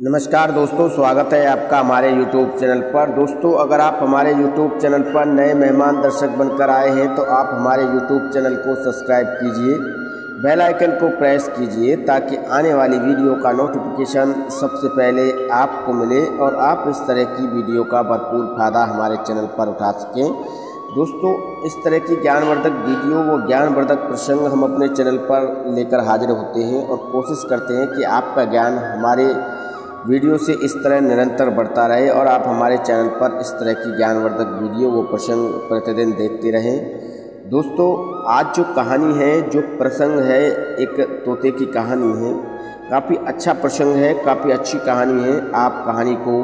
नमस्कार दोस्तों, स्वागत है आपका हमारे YouTube चैनल पर। दोस्तों, अगर आप हमारे YouTube चैनल पर नए मेहमान दर्शक बनकर आए हैं तो आप हमारे YouTube चैनल को सब्सक्राइब कीजिए, बेल आइकन को प्रेस कीजिए ताकि आने वाली वीडियो का नोटिफिकेशन सबसे पहले आपको मिले और आप इस तरह की वीडियो का भरपूर फायदा हमारे चैनल पर उठा सकें। दोस्तों, इस तरह की ज्ञानवर्धक वीडियो व ज्ञानवर्धक प्रसंग हम अपने चैनल पर लेकर हाजिर होते हैं और कोशिश करते हैं कि आपका ज्ञान हमारे वीडियो से इस तरह निरंतर बढ़ता रहे और आप हमारे चैनल पर इस तरह की ज्ञानवर्धक वीडियो व प्रसंग प्रतिदिन देखते रहें। दोस्तों, आज जो कहानी है, जो प्रसंग है, एक तोते की कहानी है। काफ़ी अच्छा प्रसंग है, काफ़ी अच्छी कहानी है। आप कहानी को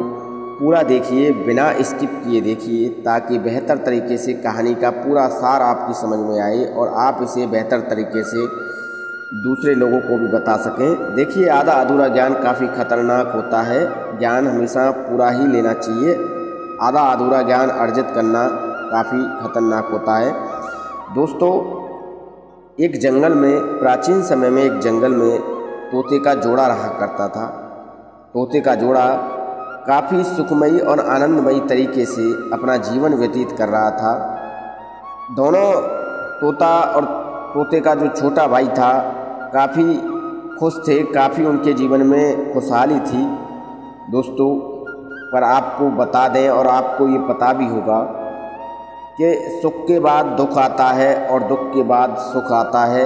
पूरा देखिए, बिना स्किप किए देखिए ताकि बेहतर तरीके से कहानी का पूरा सार आपकी समझ में आए और आप इसे बेहतर तरीके से दूसरे लोगों को भी बता सकें। देखिए, आधा अधूरा ज्ञान काफ़ी खतरनाक होता है। ज्ञान हमेशा पूरा ही लेना चाहिए। आधा अधूरा ज्ञान अर्जित करना काफ़ी खतरनाक होता है। दोस्तों, एक जंगल में, प्राचीन समय में एक जंगल में तोते का जोड़ा रहा करता था। तोते का जोड़ा काफ़ी सुखमयी और आनंदमयी तरीके से अपना जीवन व्यतीत कर रहा था। दोनों, तोता और तोते का जो छोटा भाई था, काफ़ी खुश थे, काफ़ी उनके जीवन में खुशहाली थी। दोस्तों, पर आपको बता दें और आपको ये पता भी होगा कि सुख के बाद दुख आता है और दुख के बाद सुख आता है।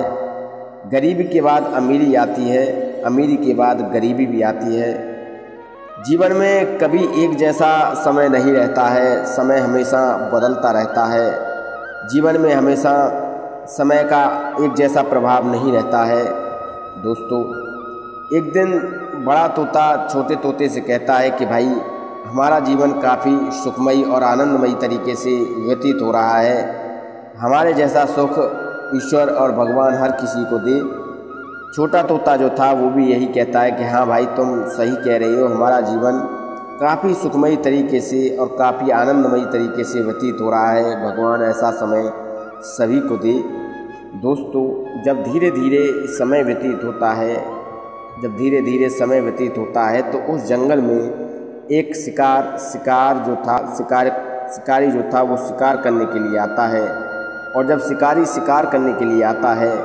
गरीबी के बाद अमीरी आती है, अमीरी के बाद गरीबी भी आती है। जीवन में कभी एक जैसा समय नहीं रहता है, समय हमेशा बदलता रहता है। जीवन में हमेशा समय का एक जैसा प्रभाव नहीं रहता है। दोस्तों, एक दिन बड़ा तोता छोटे तोते से कहता है कि भाई, हमारा जीवन काफ़ी सुखमयी और आनंदमयी तरीके से व्यतीत हो रहा है। हमारे जैसा सुख ईश्वर और भगवान हर किसी को दे। छोटा तोता जो था वो भी यही कहता है कि हाँ भाई, तुम सही कह रहे हो, हमारा जीवन काफ़ी सुखमयी तरीके से और काफ़ी आनंदमयी तरीके से व्यतीत हो रहा है। भगवान ऐसा समय सभी को दे। दोस्तों, जब धीरे धीरे समय व्यतीत होता है, जब धीरे धीरे समय व्यतीत होता है तो उस जंगल में एक शिकारी जो था वो शिकार करने के लिए आता है। और जब शिकारी शिकार करने के लिए आता है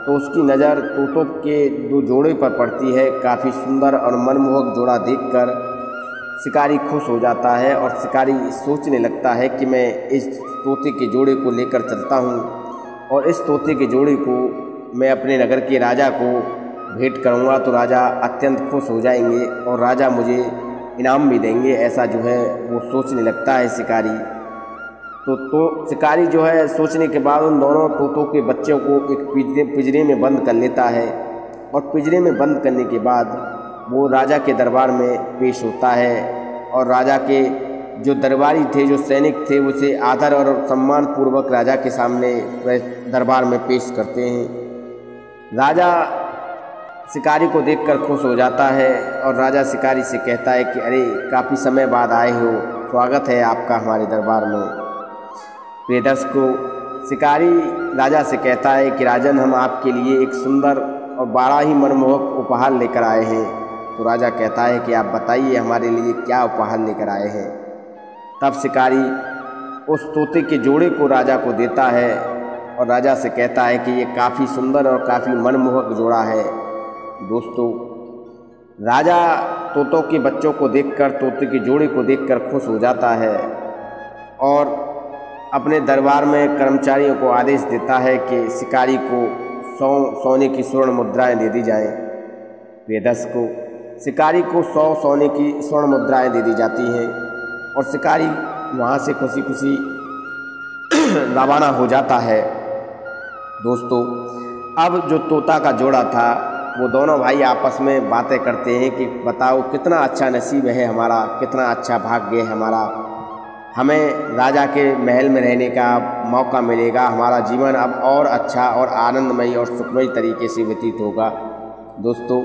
तो उसकी नज़र तोतों के दो जोड़े पर पड़ती है। काफ़ी सुंदर और मनमोहक जोड़ा देखकर शिकारी खुश हो जाता है और शिकारी सोचने लगता है कि मैं इस तोते के जोड़े को लेकर चलता हूँ और इस तोते के जोड़े को मैं अपने नगर के राजा को भेंट करूँगा तो राजा अत्यंत खुश हो जाएंगे और राजा मुझे इनाम भी देंगे। ऐसा जो है वो सोचने लगता है शिकारी। तो शिकारी जो है सोचने के बाद उन दोनों तोतों के बच्चों को एक पिंजरे में बंद कर लेता है और पिंजरे में बंद करने के बाद वो राजा के दरबार में पेश होता है और राजा के जो दरबारी थे, जो सैनिक थे, उसे आदर और सम्मान पूर्वक राजा के सामने दरबार में पेश करते हैं। राजा शिकारी को देखकर खुश हो जाता है और राजा शिकारी से कहता है कि अरे, काफ़ी समय बाद आए हो, स्वागत है आपका हमारे दरबार में। प्रिय दर्शकों, शिकारी राजा से कहता है कि राजन, हम आपके लिए एक सुंदर और बड़ा ही मनमोहक उपहार लेकर आए हैं। तो राजा कहता है कि आप बताइए हमारे लिए क्या उपहार लेकर आए हैं। तब शिकारी उस तोते के जोड़े को राजा को देता है और राजा से कहता है कि ये काफ़ी सुंदर और काफ़ी मनमोहक जोड़ा है। दोस्तों, राजा तोतों के बच्चों को देखकर, तोते के जोड़े को देखकर खुश हो जाता है और अपने दरबार में कर्मचारियों को आदेश देता है कि शिकारी को 100 सोने की स्वर्ण मुद्राएं दे दी जाएं। प्रिय दर्शकों, शिकारी को 100 सोने की स्वर्ण मुद्राएं दे दी जाती हैं और शिकारी वहाँ से खुशी खुशी रवाना हो जाता है। दोस्तों, अब जो तोता का जोड़ा था, वो दोनों भाई आपस में बातें करते हैं कि बताओ कितना अच्छा नसीब है हमारा, कितना अच्छा भाग्य है हमारा, हमें राजा के महल में रहने का मौका मिलेगा, हमारा जीवन अब और अच्छा और आनंदमयी और सुखमयी तरीके से व्यतीत होगा। दोस्तों,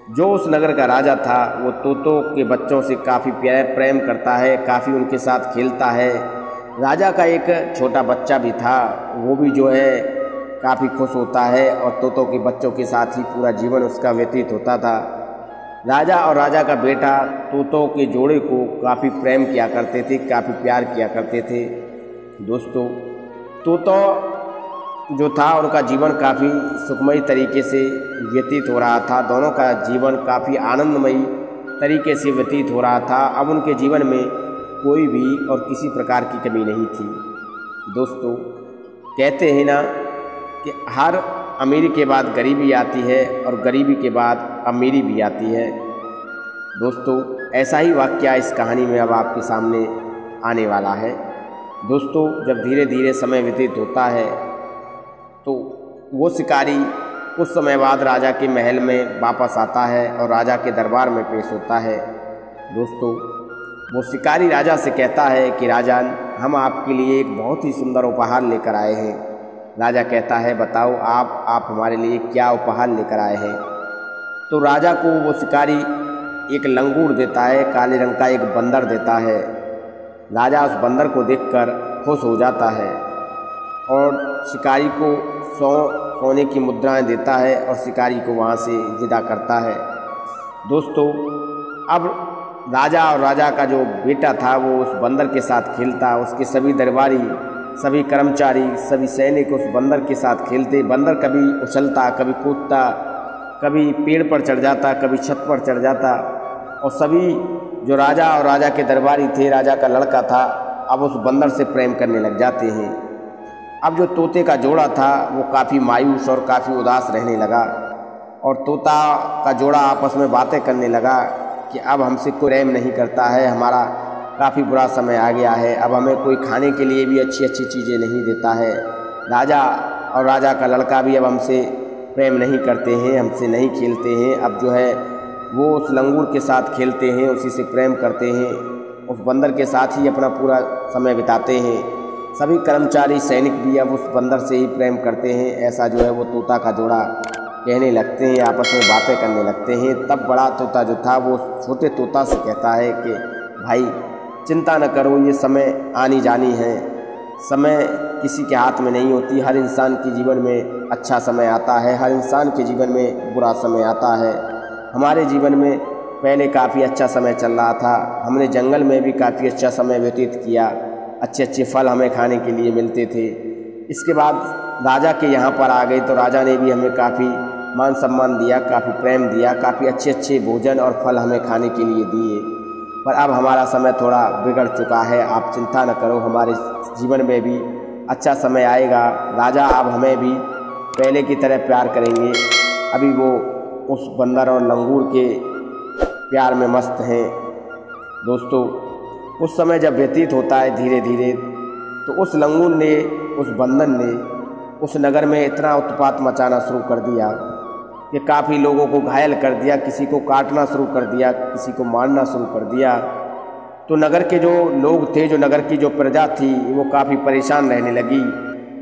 जो उस नगर का राजा था वो तोतों के बच्चों से काफ़ी प्रेम करता है, काफ़ी उनके साथ खेलता है। राजा का एक छोटा बच्चा भी था, वो भी जो है काफ़ी खुश होता है और तोतों के बच्चों के साथ ही पूरा जीवन उसका व्यतीत होता था। राजा और राजा का बेटा तोतों के जोड़े को काफ़ी प्रेम किया करते थे, काफ़ी प्यार किया करते थे। दोस्तों, तोता जो था उनका जीवन काफ़ी सुखमय तरीके से व्यतीत हो रहा था। दोनों का जीवन काफ़ी आनंदमयी तरीके से व्यतीत हो रहा था। अब उनके जीवन में कोई भी और किसी प्रकार की कमी नहीं थी। दोस्तों, कहते हैं ना कि हर अमीरी के बाद गरीबी आती है और गरीबी के बाद अमीरी भी आती है। दोस्तों, ऐसा ही वाक़या इस कहानी में अब आपके सामने आने वाला है। दोस्तों, जब धीरे धीरे समय व्यतीत होता है तो वो शिकारी कुछ समय बाद राजा के महल में वापस आता है और राजा के दरबार में पेश होता है। दोस्तों, वो शिकारी राजा से कहता है कि राजन, हम आपके लिए एक बहुत ही सुंदर उपहार लेकर आए हैं। राजा कहता है, बताओ आप हमारे लिए क्या उपहार लेकर आए हैं। तो राजा को वो शिकारी एक लंगूर देता है, काले रंग का एक बंदर देता है। राजा उस बंदर को देखकर खुश हो जाता है और शिकारी को सोने की मुद्राएं देता है और शिकारी को वहाँ से विदा करता है। दोस्तों, अब राजा और राजा का जो बेटा था वो उस बंदर के साथ खेलता। उसके सभी दरबारी, सभी कर्मचारी, सभी सैनिक उस बंदर के साथ खेलते। बंदर कभी उछलता, कभी कूदता, कभी पेड़ पर चढ़ जाता, कभी छत पर चढ़ जाता। और सभी जो राजा और राजा के दरबारी थे, राजा का लड़का था, अब उस बंदर से प्रेम करने लग जाते हैं। अब जो तोते का जोड़ा था वो काफ़ी मायूस और काफ़ी उदास रहने लगा और तोता का जोड़ा आपस में बातें करने लगा कि अब हमसे कोई प्रेम नहीं करता है, हमारा काफ़ी बुरा समय आ गया है, अब हमें कोई खाने के लिए भी अच्छी अच्छी चीज़ें नहीं देता है। राजा और राजा का लड़का भी अब हमसे प्रेम नहीं करते हैं, हमसे नहीं खेलते हैं। अब जो है वो उस लंगूर के साथ खेलते हैं, उसी से प्रेम करते हैं, उस बंदर के साथ ही अपना पूरा समय बिताते हैं। सभी कर्मचारी, सैनिक भी अब उस बंदर से ही प्रेम करते हैं। ऐसा जो है वो तोता का जोड़ा कहने लगते हैं, आपस में बातें करने लगते हैं। तब बड़ा तोता जो था वो छोटे तोता से कहता है कि भाई चिंता न करो, ये समय आनी जानी है, समय किसी के हाथ में नहीं होती। हर इंसान के जीवन में अच्छा समय आता है, हर इंसान के जीवन में बुरा समय आता है। हमारे जीवन में पहले काफ़ी अच्छा समय चल रहा था, हमने जंगल में भी काफ़ी अच्छा समय व्यतीत किया, अच्छे अच्छे फल हमें खाने के लिए मिलते थे। इसके बाद राजा के यहाँ पर आ गए तो राजा ने भी हमें काफ़ी मान सम्मान दिया, काफ़ी प्रेम दिया, काफ़ी अच्छे अच्छे भोजन और फल हमें खाने के लिए दिए। पर अब हमारा समय थोड़ा बिगड़ चुका है, आप चिंता न करो, हमारे जीवन में भी अच्छा समय आएगा। राजा अब हमें भी पहले की तरह प्यार करेंगे। अभी वो उस बंदर और लंगूर के प्यार में मस्त हैं। दोस्तों, उस समय जब व्यतीत होता है धीरे धीरे तो उस लंगूर ने, उस बंदर ने उस नगर में इतना उत्पात मचाना शुरू कर दिया कि काफ़ी लोगों को घायल कर दिया, किसी को काटना शुरू कर दिया, किसी को मारना शुरू कर दिया। तो नगर के जो लोग थे, जो नगर की जो प्रजा थी, वो काफ़ी परेशान रहने लगी।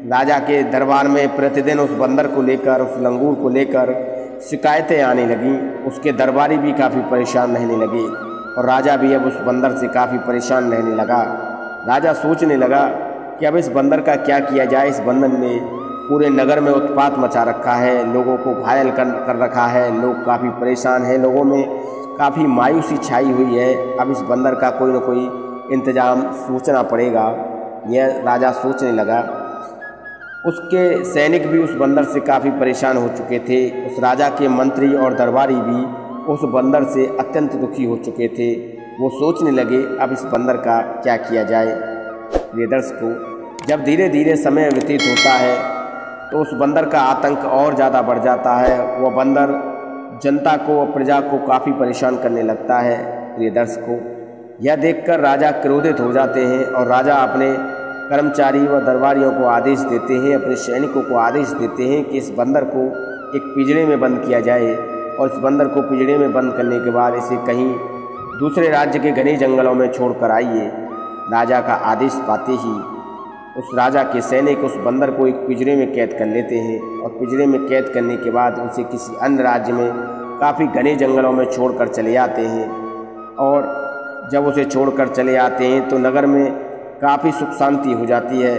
राजा के दरबार में प्रतिदिन उस बंदर को लेकर, उस लंगूर को लेकर शिकायतें आने लगीं। उसके दरबारी भी काफ़ी परेशान रहने लगे और राजा भी अब उस बंदर से काफ़ी परेशान रहने लगा। राजा सोचने लगा कि अब इस बंदर का क्या किया जाए। इस बंदर ने पूरे नगर में उत्पात मचा रखा है, लोगों को घायल कर रखा है, लोग काफ़ी परेशान हैं, लोगों में काफ़ी मायूसी छाई हुई है। अब इस बंदर का कोई न कोई इंतज़ाम सोचना पड़ेगा, यह राजा सोचने लगा। उसके सैनिक भी उस बंदर से काफ़ी परेशान हो चुके थे। उस राजा के मंत्री और दरबारी भी उस बंदर से अत्यंत दुखी हो चुके थे। वो सोचने लगे अब इस बंदर का क्या किया जाए। प्रिय दर्शकों, जब धीरे धीरे समय व्यतीत होता है तो उस बंदर का आतंक और ज़्यादा बढ़ जाता है। वह बंदर जनता को, प्रजा को काफ़ी परेशान करने लगता है। प्रिय दर्शकों, यह देखकर राजा क्रोधित हो जाते हैं और राजा अपने कर्मचारी व दरबारियों को आदेश देते हैं, अपने सैनिकों को आदेश देते हैं कि इस बंदर को एक पिंजरे में बंद किया जाए और इस बंदर को पिंजरे में बंद करने के बाद इसे कहीं दूसरे राज्य के घने जंगलों में छोड़कर आइए। राजा का आदेश पाते ही उस राजा के सैनिक उस बंदर को एक पिंजरे में कैद कर लेते हैं और पिंजरे में कैद करने के बाद उसे किसी अन्य राज्य में काफ़ी घने जंगलों में छोड़कर चले आते हैं। और जब उसे छोड़कर चले आते हैं तो नगर में काफ़ी सुख शांति हो जाती है।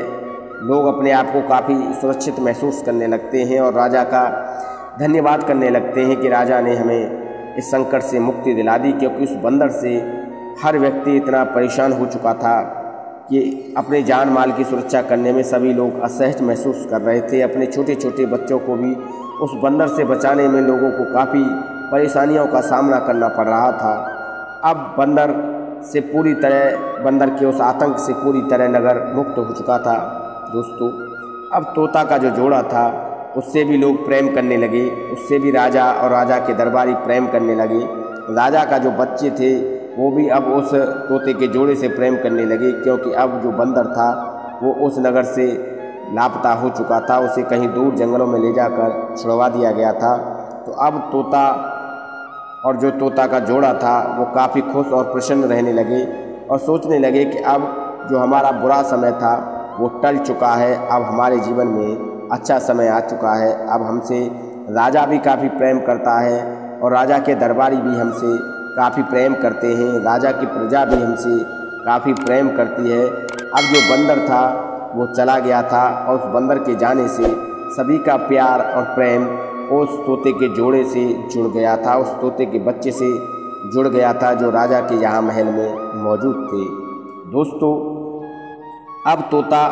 लोग अपने आप को काफ़ी सुरक्षित महसूस करने लगते हैं और राजा का धन्यवाद करने लगते हैं कि राजा ने हमें इस संकट से मुक्ति दिला दी, क्योंकि उस बंदर से हर व्यक्ति इतना परेशान हो चुका था कि अपने जान माल की सुरक्षा करने में सभी लोग असहज महसूस कर रहे थे। अपने छोटे छोटे बच्चों को भी उस बंदर से बचाने में लोगों को काफ़ी परेशानियों का सामना करना पड़ रहा था। अब बंदर के उस आतंक से पूरी तरह नगर मुक्त हो चुका था। दोस्तों, अब तोता का जो जोड़ा था उससे भी लोग प्रेम करने लगे, उससे भी राजा और राजा के दरबारी प्रेम करने लगे। राजा का जो बच्चे थे वो भी अब उस तोते के जोड़े से प्रेम करने लगे, क्योंकि अब जो बंदर था वो उस नगर से लापता हो चुका था, उसे कहीं दूर जंगलों में ले जाकर छुड़वा दिया गया था। तो अब तोता और जो तोता का जोड़ा था वो काफ़ी खुश और प्रसन्न रहने लगे और सोचने लगे कि अब जो हमारा बुरा समय था वो टल चुका है, अब हमारे जीवन में अच्छा समय आ चुका है। अब हमसे राजा भी काफ़ी प्रेम करता है और राजा के दरबारी भी हमसे काफ़ी प्रेम करते हैं, राजा की प्रजा भी हमसे काफ़ी प्रेम करती है। अब जो बंदर था वो चला गया था और उस बंदर के जाने से सभी का प्यार और प्रेम उस तोते के जोड़े से जुड़ गया था, उस तोते के बच्चे से जुड़ गया था जो राजा के यहाँ महल में मौजूद थे। दोस्तों, अब तोता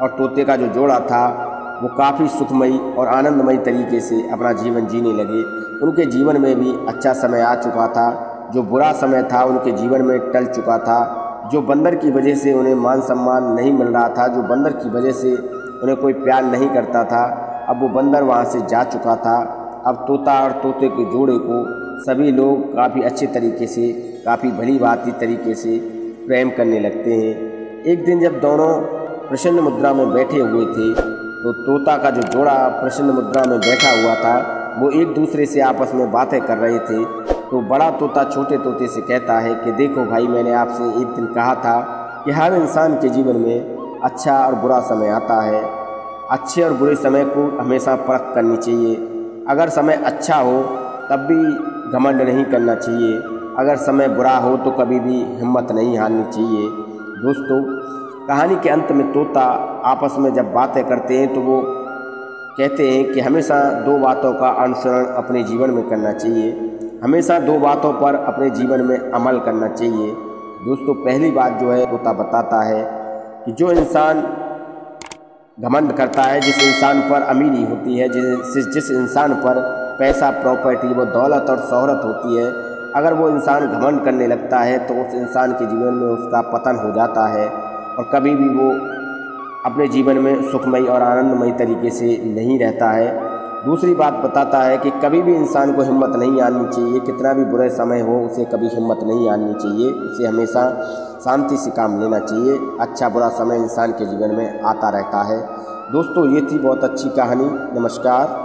और तोते का जो जोड़ा था वो काफ़ी सुखमयी और आनंदमयी तरीके से अपना जीवन जीने लगे। उनके जीवन में भी अच्छा समय आ चुका था, जो बुरा समय था उनके जीवन में टल चुका था। जो बंदर की वजह से उन्हें मान सम्मान नहीं मिल रहा था, जो बंदर की वजह से उन्हें कोई प्यार नहीं करता था, अब वो बंदर वहाँ से जा चुका था। अब तोता और तोते के जोड़े को सभी लोग काफ़ी अच्छे तरीके से, काफ़ी भली भांति तरीके से प्रेम करने लगते हैं। एक दिन जब दोनों प्रसन्न मुद्रा में बैठे हुए थे तो तोता का जो जोड़ा प्रसन्न मुद्रा में बैठा हुआ था वो एक दूसरे से आपस में बातें कर रहे थे। तो बड़ा तोता छोटे तोते से कहता है कि देखो भाई, मैंने आपसे एक दिन कहा था कि हर इंसान के जीवन में अच्छा और बुरा समय आता है। अच्छे और बुरे समय को हमेशा परख करनी चाहिए। अगर समय अच्छा हो तब भी घमंड नहीं करना चाहिए, अगर समय बुरा हो तो कभी भी हिम्मत नहीं हारनी चाहिए। दोस्तों, कहानी के अंत में तोता आपस में जब बातें करते हैं तो वो कहते हैं कि हमेशा दो बातों का अनुसरण अपने जीवन में करना चाहिए, हमेशा दो बातों पर अपने जीवन में अमल करना चाहिए। दोस्तों, पहली बात जो है तोता बताता है कि जो इंसान घमंड करता है, जिस इंसान पर अमीरी होती है, जिस इंसान पर पैसा, प्रॉपर्टी, वो दौलत और शोहरत होती है, अगर वो इंसान घमंड करने लगता है तो उस इंसान के जीवन में उसका पतन हो जाता है और कभी भी वो अपने जीवन में सुखमयी और आनंदमयी तरीके से नहीं रहता है। दूसरी बात बताता है कि कभी भी इंसान को हिम्मत नहीं आनी चाहिए, कितना भी बुरे समय हो उसे कभी हिम्मत नहीं आनी चाहिए, उसे हमेशा शांति से काम लेना चाहिए। अच्छा बुरा समय इंसान के जीवन में आता रहता है। दोस्तों, ये थी बहुत अच्छी कहानी। नमस्कार।